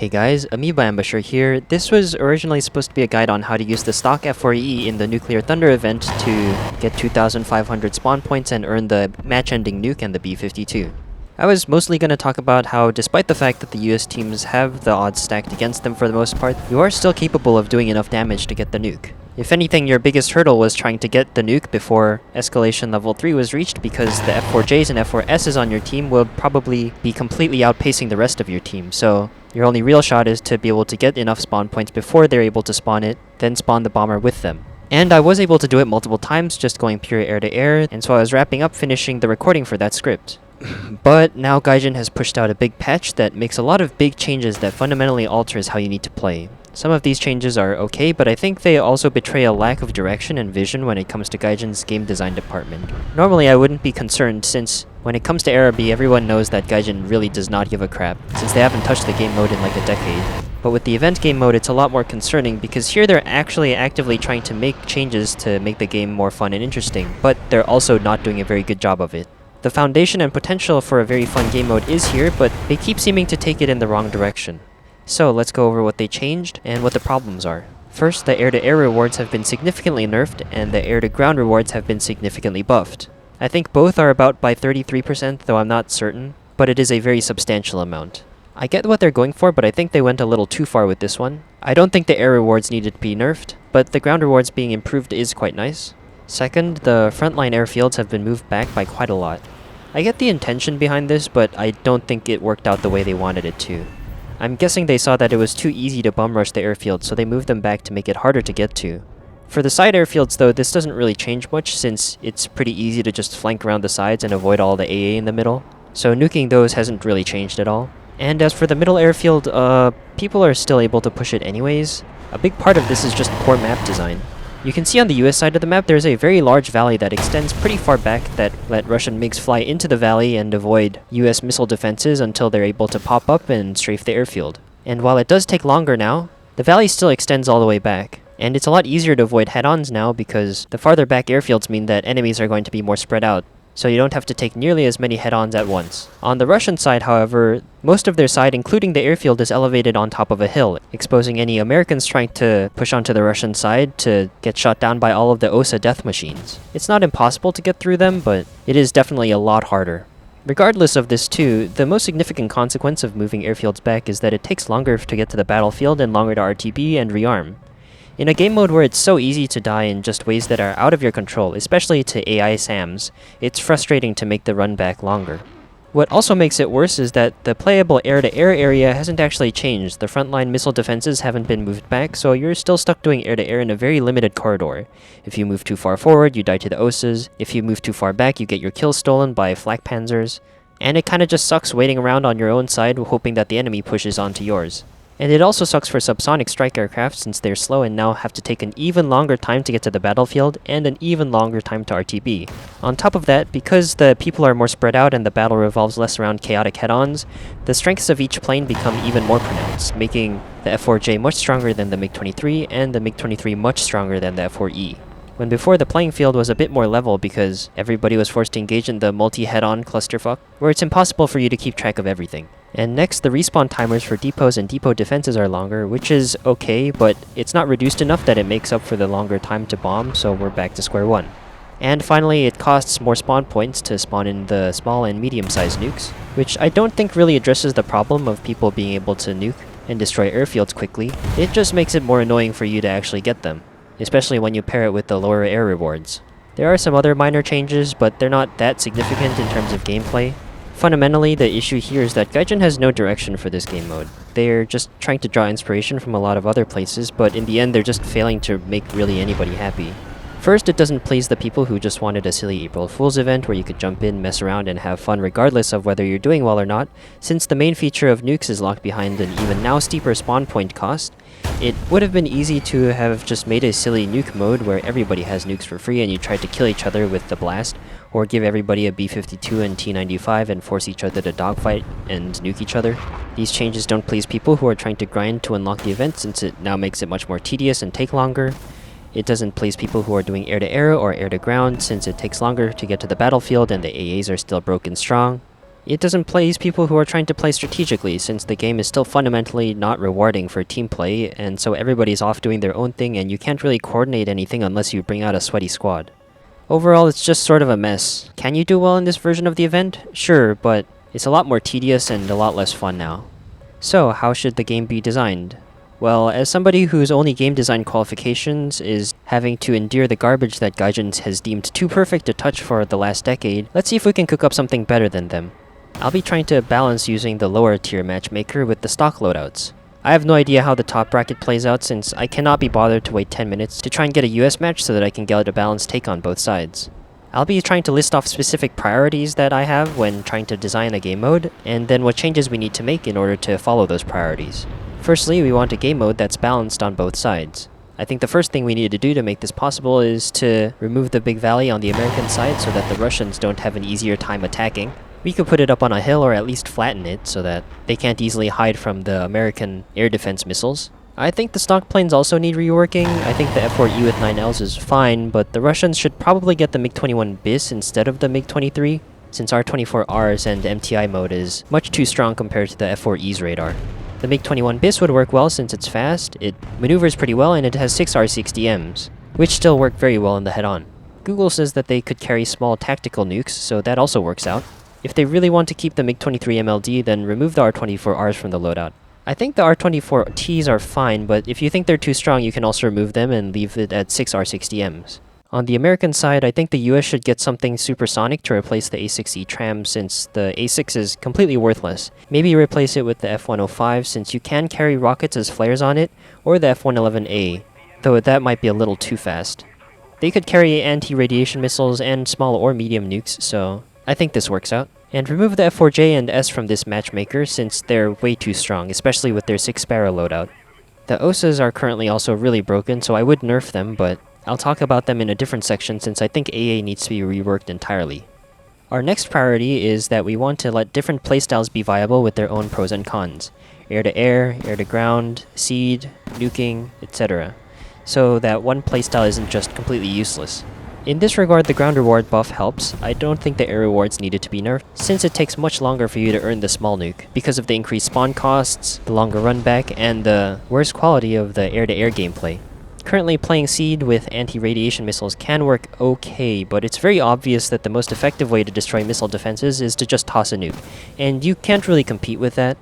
Hey guys, Amoeba Ambusher here. This was originally supposed to be a guide on how to use the stock F4E in the Nuclear Thunder event to get 2,500 spawn points and earn the match-ending nuke and the B-52. I was mostly going to talk about how, despite the fact that the US teams have the odds stacked against them for the most part, you are still capable of doing enough damage to get the nuke. If anything, your biggest hurdle was trying to get the nuke before Escalation Level 3 was reached, because the F4Js and F4Ss on your team will probably be completely outpacing the rest of your team, so your only real shot is to be able to get enough spawn points before they're able to spawn it, then spawn the bomber with them. And I was able to do it multiple times, just going pure air-to-air, and so I was wrapping up finishing the recording for that script. But now Gaijin has pushed out a big patch that makes a lot of big changes that fundamentally alters how you need to play. Some of these changes are okay, but I think they also betray a lack of direction and vision when it comes to Gaijin's game design department. Normally I wouldn't be concerned, since when it comes to Araby, everyone knows that Gaijin really does not give a crap, since they haven't touched the game mode in like a decade. But with the event game mode, it's a lot more concerning, because here they're actually actively trying to make changes to make the game more fun and interesting, but they're also not doing a very good job of it. The foundation and potential for a very fun game mode is here, but they keep seeming to take it in the wrong direction. So let's go over what they changed and what the problems are. First, the air-to-air rewards have been significantly nerfed, and the air-to-ground rewards have been significantly buffed. I think both are about by 33%, though I'm not certain, but it is a very substantial amount. I get what they're going for, but I think they went a little too far with this one. I don't think the air rewards needed to be nerfed, but the ground rewards being improved is quite nice. Second, the frontline airfields have been moved back by quite a lot. I get the intention behind this, but I don't think it worked out the way they wanted it to. I'm guessing they saw that it was too easy to bum rush the airfield, so they moved them back to make it harder to get to. For the side airfields though, this doesn't really change much, since it's pretty easy to just flank around the sides and avoid all the AA in the middle. So nuking those hasn't really changed at all. And as for the middle airfield, people are still able to push it anyways. A big part of this is just poor map design. You can see on the US side of the map there's a very large valley that extends pretty far back that let Russian MiGs fly into the valley and avoid US missile defenses until they're able to pop up and strafe the airfield. And while it does take longer now, the valley still extends all the way back. And it's a lot easier to avoid head-ons now, because the farther back airfields mean that enemies are going to be more spread out, so you don't have to take nearly as many head-ons at once. On the Russian side, however, most of their side, including the airfield, is elevated on top of a hill, exposing any Americans trying to push onto the Russian side to get shot down by all of the OSA death machines. It's not impossible to get through them, but it is definitely a lot harder. Regardless of this too, the most significant consequence of moving airfields back is that it takes longer to get to the battlefield and longer to RTB and rearm. In a game mode where it's so easy to die in just ways that are out of your control, especially to AI SAMs, it's frustrating to make the run back longer. What also makes it worse is that the playable air-to-air area hasn't actually changed. The frontline missile defenses haven't been moved back, so you're still stuck doing air-to-air in a very limited corridor. If you move too far forward, you die to the OSAs. If you move too far back, you get your kills stolen by flak panzers. And it kinda just sucks waiting around on your own side, hoping that the enemy pushes onto yours. And it also sucks for subsonic strike aircraft, since they're slow and now have to take an even longer time to get to the battlefield and an even longer time to RTB. On top of that, because the people are more spread out and the battle revolves less around chaotic head-ons, the strengths of each plane become even more pronounced, making the F4J much stronger than the MiG-23 and the MiG-23 much stronger than the F4E. When before the playing field was a bit more level because everybody was forced to engage in the multi-head-on clusterfuck, where it's impossible for you to keep track of everything. And next, the respawn timers for depots and depot defenses are longer, which is okay, but it's not reduced enough that it makes up for the longer time to bomb, so we're back to square one. And finally, it costs more spawn points to spawn in the small and medium-sized nukes, which I don't think really addresses the problem of people being able to nuke and destroy airfields quickly. It just makes it more annoying for you to actually get them, especially when you pair it with the lower air rewards. There are some other minor changes, but they're not that significant in terms of gameplay. Fundamentally, the issue here is that Gaijin has no direction for this game mode. They're just trying to draw inspiration from a lot of other places, but in the end they're just failing to make really anybody happy. First, it doesn't please the people who just wanted a silly April Fool's event where you could jump in, mess around, and have fun regardless of whether you're doing well or not. Since the main feature of nukes is locked behind an even now steeper spawn point cost, it would have been easy to have just made a silly nuke mode where everybody has nukes for free and you try to kill each other with the blast, or give everybody a B-52 and T-95 and force each other to dogfight and nuke each other. These changes don't please people who are trying to grind to unlock the event, since it now makes it much more tedious and take longer. It doesn't please people who are doing air-to-air or air-to-ground, since it takes longer to get to the battlefield and the AAs are still broken strong. It doesn't please people who are trying to play strategically, since the game is still fundamentally not rewarding for team play, and so everybody's off doing their own thing and you can't really coordinate anything unless you bring out a sweaty squad. Overall, it's just sort of a mess. Can you do well in this version of the event? Sure, but it's a lot more tedious and a lot less fun now. So, how should the game be designed? Well, as somebody whose only game design qualifications is having to endure the garbage that Gaijin has deemed too perfect to touch for the last decade, let's see if we can cook up something better than them. I'll be trying to balance using the lower tier matchmaker with the stock loadouts. I have no idea how the top bracket plays out since I cannot be bothered to wait 10 minutes to try and get a US match so that I can get a balanced take on both sides. I'll be trying to list off specific priorities that I have when trying to design a game mode, and then what changes we need to make in order to follow those priorities. Firstly, we want a game mode that's balanced on both sides. I think the first thing we need to do to make this possible is to remove the big valley on the American side so that the Russians don't have an easier time attacking. We could put it up on a hill or at least flatten it so that they can't easily hide from the American air defense missiles. I think the stock planes also need reworking. I think the F4E with 9Ls is fine, but the Russians should probably get the MiG-21 BIS instead of the MiG-23, since R-24Rs and MTI mode is much too strong compared to the F4E's radar. The MiG-21 BIS would work well since it's fast, it maneuvers pretty well, and it has 6 R-60Ms, which still work very well in the head-on. Google says that they could carry small tactical nukes, so that also works out. If they really want to keep the MiG-23 MLD, then remove the R-24Rs from the loadout. I think the R-24Ts are fine, but if you think they're too strong, you can also remove them and leave it at 6 R-60Ms. On the American side, I think the US should get something supersonic to replace the A6E tram since the A6 is completely worthless. Maybe replace it with the F-105 since you can carry rockets as flares on it, or the F-111A, though that might be a little too fast. They could carry anti-radiation missiles and small or medium nukes, so I think this works out. And remove the F4J and S from this matchmaker since they're way too strong, especially with their 6 Sparrow loadout. The OSAs are currently also really broken, so I would nerf them, but I'll talk about them in a different section since I think AA needs to be reworked entirely. Our next priority is that we want to let different playstyles be viable with their own pros and cons. Air-to-air, air-to-ground, seed, nuking, etc. So that one playstyle isn't just completely useless. In this regard, the ground reward buff helps. I don't think the air rewards needed to be nerfed, since it takes much longer for you to earn the small nuke, because of the increased spawn costs, the longer run back, and the worse quality of the air-to-air gameplay. Currently, playing Seed with anti-radiation missiles can work okay, but it's very obvious that the most effective way to destroy missile defenses is to just toss a nuke, and you can't really compete with that.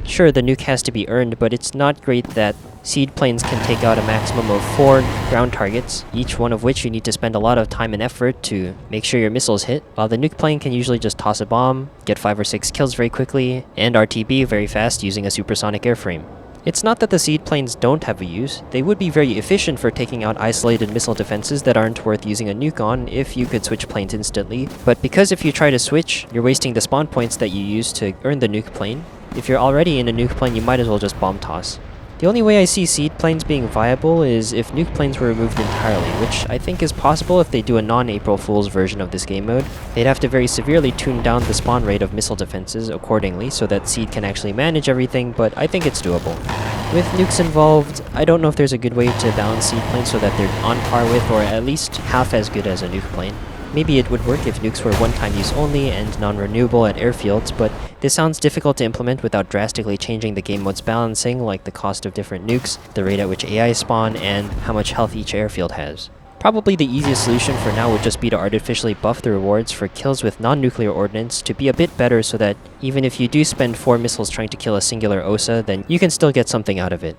Sure, the nuke has to be earned, but it's not great that Seed planes can take out a maximum of 4 ground targets, each one of which you need to spend a lot of time and effort to make sure your missiles hit, while the nuke plane can usually just toss a bomb, get 5 or 6 kills very quickly, and RTB very fast using a supersonic airframe. It's not that the Seed planes don't have a use, they would be very efficient for taking out isolated missile defenses that aren't worth using a nuke on if you could switch planes instantly, but because if you try to switch, you're wasting the spawn points that you use to earn the nuke plane. If you're already in a nuke plane, you might as well just bomb toss. The only way I see Seed planes being viable is if nuke planes were removed entirely, which I think is possible if they do a non-April Fool's version of this game mode. They'd have to very severely tune down the spawn rate of missile defenses accordingly so that Seed can actually manage everything, but I think it's doable. With nukes involved, I don't know if there's a good way to balance Seed planes so that they're on par with or at least half as good as a nuke plane. Maybe it would work if nukes were one-time use only and non-renewable at airfields, but this sounds difficult to implement without drastically changing the game mode's balancing, like the cost of different nukes, the rate at which AI spawn, and how much health each airfield has. Probably the easiest solution for now would just be to artificially buff the rewards for kills with non-nuclear ordnance to be a bit better so that even if you do spend 4 missiles trying to kill a singular OSA, then you can still get something out of it.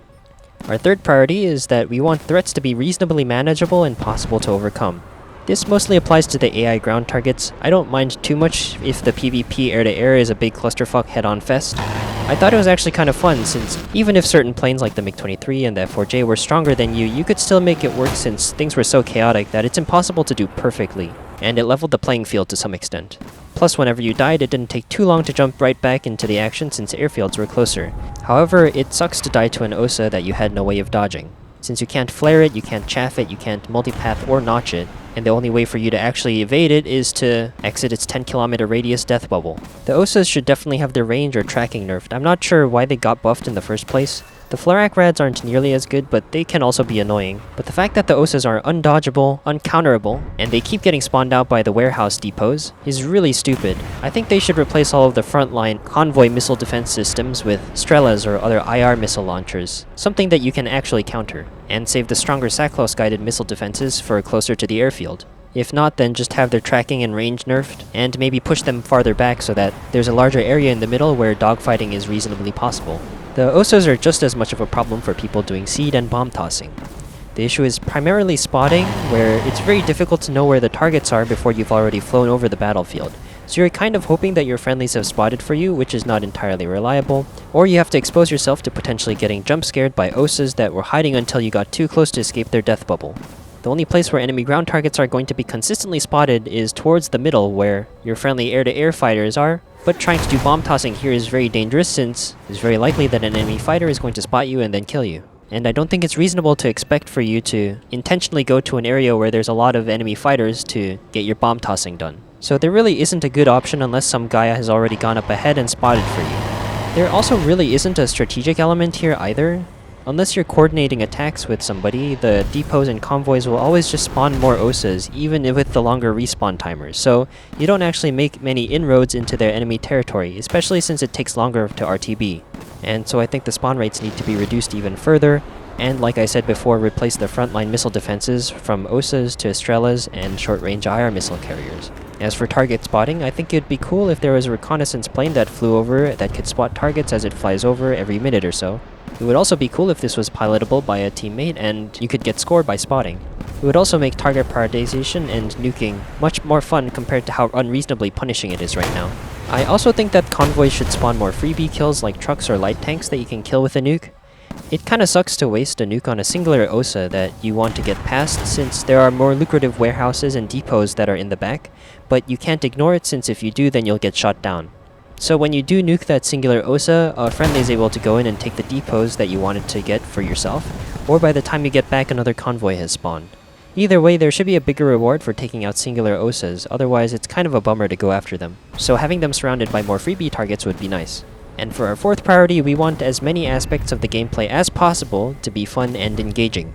Our third priority is that we want threats to be reasonably manageable and possible to overcome. This mostly applies to the AI ground targets. I don't mind too much if the PvP air-to-air is a big clusterfuck head-on fest. I thought it was actually kind of fun since even if certain planes like the MiG-23 and the F4J were stronger than you could still make it work since things were so chaotic that it's impossible to do perfectly, and it leveled the playing field to some extent. Plus, whenever you died, it didn't take too long to jump right back into the action since airfields were closer. However, it sucks to die to an OSA that you had no way of dodging. Since you can't flare it, you can't chaff it, you can't multipath or notch it, and the only way for you to actually evade it is to exit its 10-kilometer radius death bubble. The OSAs should definitely have their range or tracking nerfed. I'm not sure why they got buffed in the first place. The Florak Rads aren't nearly as good, but they can also be annoying. But the fact that the Osas are undodgeable, uncounterable, and they keep getting spawned out by the warehouse depots is really stupid. I think they should replace all of the frontline convoy missile defense systems with Strelas or other IR missile launchers, something that you can actually counter, and save the stronger Saklos guided missile defenses for closer to the airfield. If not, then just have their tracking and range nerfed, and maybe push them farther back so that there's a larger area in the middle where dogfighting is reasonably possible. The Osas are just as much of a problem for people doing seed and bomb tossing. The issue is primarily spotting, where it's very difficult to know where the targets are before you've already flown over the battlefield. So you're kind of hoping that your friendlies have spotted for you, which is not entirely reliable, or you have to expose yourself to potentially getting jump scared by Osas that were hiding until you got too close to escape their death bubble. The only place where enemy ground targets are going to be consistently spotted is towards the middle, where your friendly air-to-air fighters are, but trying to do bomb tossing here is very dangerous since it's very likely that an enemy fighter is going to spot you and then kill you. And I don't think it's reasonable to expect for you to intentionally go to an area where there's a lot of enemy fighters to get your bomb tossing done. So there really isn't a good option unless some guy has already gone up ahead and spotted for you. There also really isn't a strategic element here either. Unless you're coordinating attacks with somebody, the depots and convoys will always just spawn more Osas, even with the longer respawn timers, so you don't actually make many inroads into their enemy territory, especially since it takes longer to RTB. And so I think the spawn rates need to be reduced even further, and like I said before, replace the frontline missile defenses from Osas to Estrelas and short-range IR missile carriers. As for target spotting, I think it'd be cool if there was a reconnaissance plane that flew over that could spot targets as it flies over every minute or so. It would also be cool if this was pilotable by a teammate and you could get scored by spotting. It would also make target prioritization and nuking much more fun compared to how unreasonably punishing it is right now. I also think that convoys should spawn more freebie kills like trucks or light tanks that you can kill with a nuke. It kinda sucks to waste a nuke on a singular Osa that you want to get past since there are more lucrative warehouses and depots that are in the back, but you can't ignore it since if you do then you'll get shot down. So when you do nuke that singular Osa, a friendly is able to go in and take the depots that you wanted to get for yourself, or by the time you get back another convoy has spawned. Either way, there should be a bigger reward for taking out singular Osas, otherwise it's kind of a bummer to go after them. So having them surrounded by more freebie targets would be nice. And for our fourth priority, we want as many aspects of the gameplay as possible to be fun and engaging.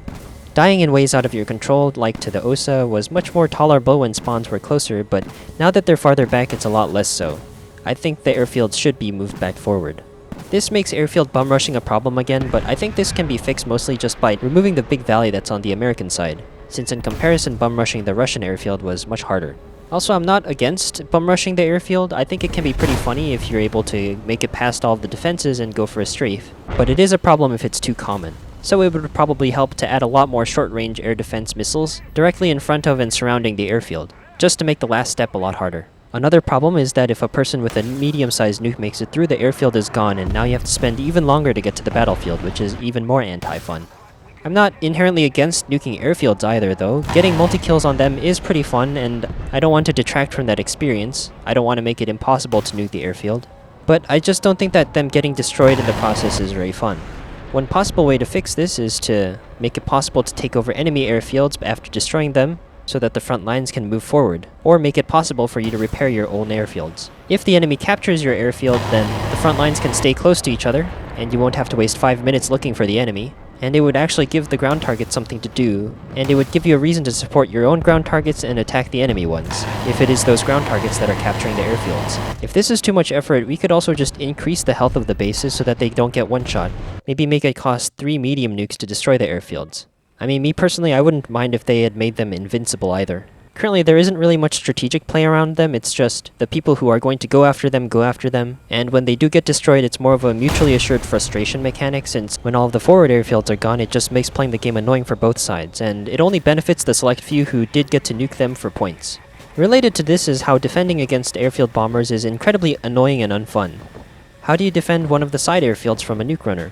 Dying in ways out of your control, like to the Osa, was much more tolerable when spawns were closer, but now that they're farther back it's a lot less so. I think the airfields should be moved back forward. This makes airfield bum rushing a problem again, but I think this can be fixed mostly just by removing the big valley that's on the American side, since in comparison bum rushing the Russian airfield was much harder. Also, I'm not against bum rushing the airfield. I think it can be pretty funny if you're able to make it past all of the defenses and go for a strafe, but it is a problem if it's too common. So it would probably help to add a lot more short-range air defense missiles directly in front of and surrounding the airfield, just to make the last step a lot harder. Another problem is that if a person with a medium-sized nuke makes it through, the airfield is gone and now you have to spend even longer to get to the battlefield, which is even more anti-fun. I'm not inherently against nuking airfields either though. Getting multi-kills on them is pretty fun and I don't want to detract from that experience. I don't want to make it impossible to nuke the airfield. But I just don't think that them getting destroyed in the process is very fun. One possible way to fix this is to make it possible to take over enemy airfields after destroying them, so that the front lines can move forward, or make it possible for you to repair your own airfields. If the enemy captures your airfield, then the front lines can stay close to each other, and you won't have to waste 5 minutes looking for the enemy, and it would actually give the ground target something to do, and it would give you a reason to support your own ground targets and attack the enemy ones, if it is those ground targets that are capturing the airfields. If this is too much effort, we could also just increase the health of the bases so that they don't get one-shot. Maybe make it cost 3 medium nukes to destroy the airfields. I mean, me personally, I wouldn't mind if they had made them invincible either. Currently, there isn't really much strategic play around them, it's just the people who are going to go after them, and when they do get destroyed, it's more of a mutually assured frustration mechanic, since when all of the forward airfields are gone, it just makes playing the game annoying for both sides, and it only benefits the select few who did get to nuke them for points. Related to this is how defending against airfield bombers is incredibly annoying and unfun. How do you defend one of the side airfields from a nuke runner?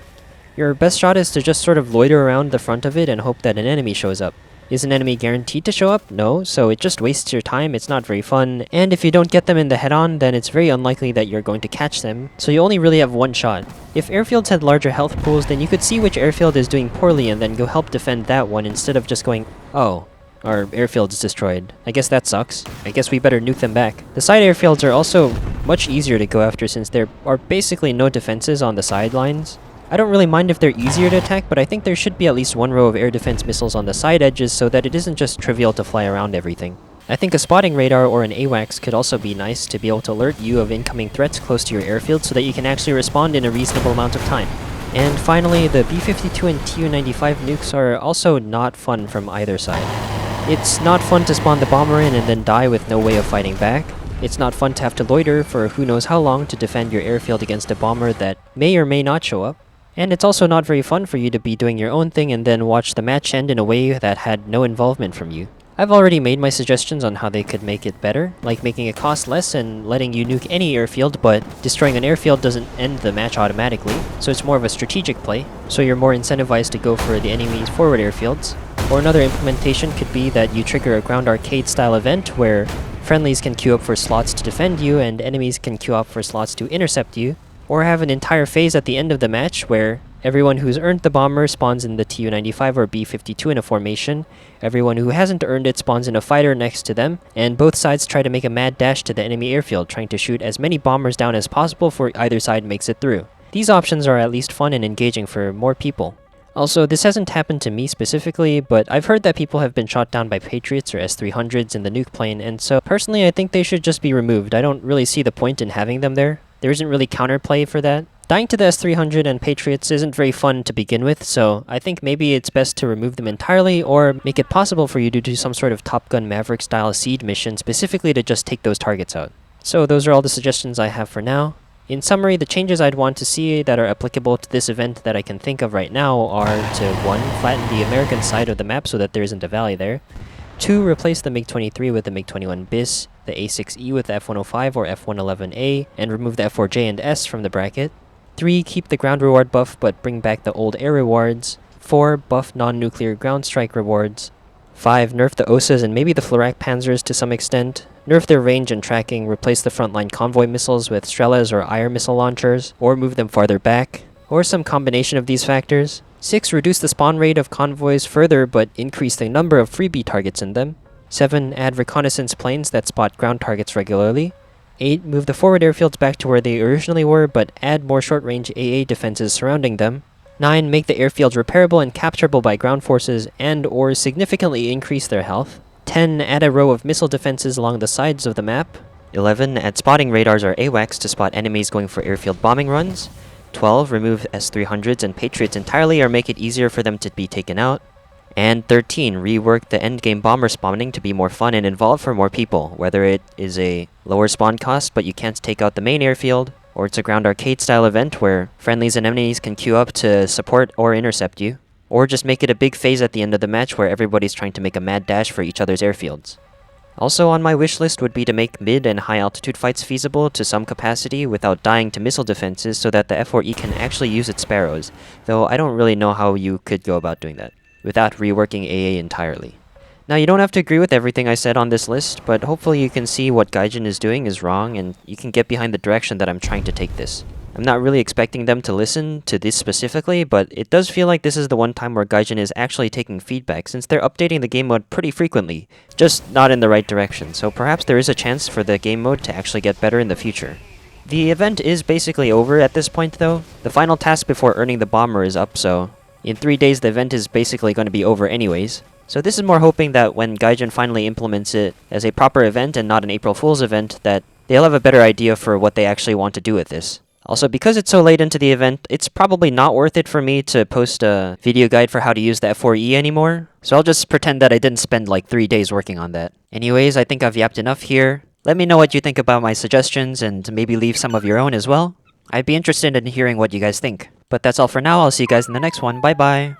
Your best shot is to just sort of loiter around the front of it and hope that an enemy shows up. Is an enemy guaranteed to show up? No, so it just wastes your time, it's not very fun, and if you don't get them in the head-on, then it's very unlikely that you're going to catch them, so you only really have one shot. If airfields had larger health pools, then you could see which airfield is doing poorly and then go help defend that one instead of just going, oh, our airfield is destroyed. I guess that sucks. I guess we better nuke them back. The side airfields are also much easier to go after since there are basically no defenses on the sidelines. I don't really mind if they're easier to attack, but I think there should be at least one row of air defense missiles on the side edges so that it isn't just trivial to fly around everything. I think a spotting radar or an AWACS could also be nice to be able to alert you of incoming threats close to your airfield so that you can actually respond in a reasonable amount of time. And finally, the B-52 and Tu-95 nukes are also not fun from either side. It's not fun to spawn the bomber in and then die with no way of fighting back. It's not fun to have to loiter for who knows how long to defend your airfield against a bomber that may or may not show up. And it's also not very fun for you to be doing your own thing and then watch the match end in a way that had no involvement from you. I've already made my suggestions on how they could make it better, like making it cost less and letting you nuke any airfield, but destroying an airfield doesn't end the match automatically, so it's more of a strategic play, so you're more incentivized to go for the enemy's forward airfields. Or another implementation could be that you trigger a ground arcade style event where friendlies can queue up for slots to defend you and enemies can queue up for slots to intercept you, or have an entire phase at the end of the match where everyone who's earned the bomber spawns in the Tu-95 or B-52 in a formation, everyone who hasn't earned it spawns in a fighter next to them, and both sides try to make a mad dash to the enemy airfield, trying to shoot as many bombers down as possible before either side makes it through. These options are at least fun and engaging for more people. Also, this hasn't happened to me specifically, but I've heard that people have been shot down by Patriots or S-300s in the nuke plane, and so personally I think they should just be removed. I don't really see the point in having them there. There isn't really counterplay for that. Dying to the S-300 and Patriots isn't very fun to begin with, so I think maybe it's best to remove them entirely or make it possible for you to do some sort of Top Gun Maverick style seed mission specifically to just take those targets out. So those are all the suggestions I have for now. In summary, the changes I'd want to see that are applicable to this event that I can think of right now are to 1. Flatten the American side of the map so that there isn't a valley there. 2. Replace the MiG-23 with the MiG-21 BIS, the A-6E with the F-105 or F-111A, and remove the F-4J and S from the bracket. 3. Keep the ground reward buff but bring back the old air rewards. 4. Buff non-nuclear ground strike rewards. 5. Nerf the OSAs and maybe the Flak Panzers to some extent. Nerf their range and tracking, replace the frontline convoy missiles with Strelas or IR missile launchers, or move them farther back, or some combination of these factors. 6. Reduce the spawn rate of convoys further but increase the number of freebie targets in them. 7. Add reconnaissance planes that spot ground targets regularly. 8. Move the forward airfields back to where they originally were, but add more short-range AA defenses surrounding them. 9. Make the airfields repairable and capturable by ground forces and or significantly increase their health. 10. Add a row of missile defenses along the sides of the map. 11. Add spotting radars or AWACS to spot enemies going for airfield bombing runs. 12. Remove S-300s and Patriots entirely or make it easier for them to be taken out. And 13. Rework the endgame bomber spawning to be more fun and involved for more people, whether it is a lower spawn cost but you can't take out the main airfield, or it's a ground arcade style event where friendlies and enemies can queue up to support or intercept you, or just make it a big phase at the end of the match where everybody's trying to make a mad dash for each other's airfields. Also on my wish list would be to make mid and high altitude fights feasible to some capacity without dying to missile defenses so that the F-4E can actually use its Sparrows, though I don't really know how you could go about doing that without reworking AA entirely. Now, you don't have to agree with everything I said on this list, but hopefully you can see what Gaijin is doing is wrong and you can get behind the direction that I'm trying to take this. I'm not really expecting them to listen to this specifically, but it does feel like this is the one time where Gaijin is actually taking feedback since they're updating the game mode pretty frequently, just not in the right direction, so perhaps there is a chance for the game mode to actually get better in the future. The event is basically over at this point though. The final task before earning the bomber is up, so in 3 days the event is basically going to be over anyways. So this is more hoping that when Gaijin finally implements it as a proper event and not an April Fool's event, that they'll have a better idea for what they actually want to do with this. Also, because it's so late into the event, it's probably not worth it for me to post a video guide for how to use the F4E anymore, so I'll just pretend that I didn't spend like 3 days working on that. Anyways, I think I've yapped enough here. Let me know what you think about my suggestions and maybe leave some of your own as well. I'd be interested in hearing what you guys think. But that's all for now, I'll see you guys in the next one, bye bye!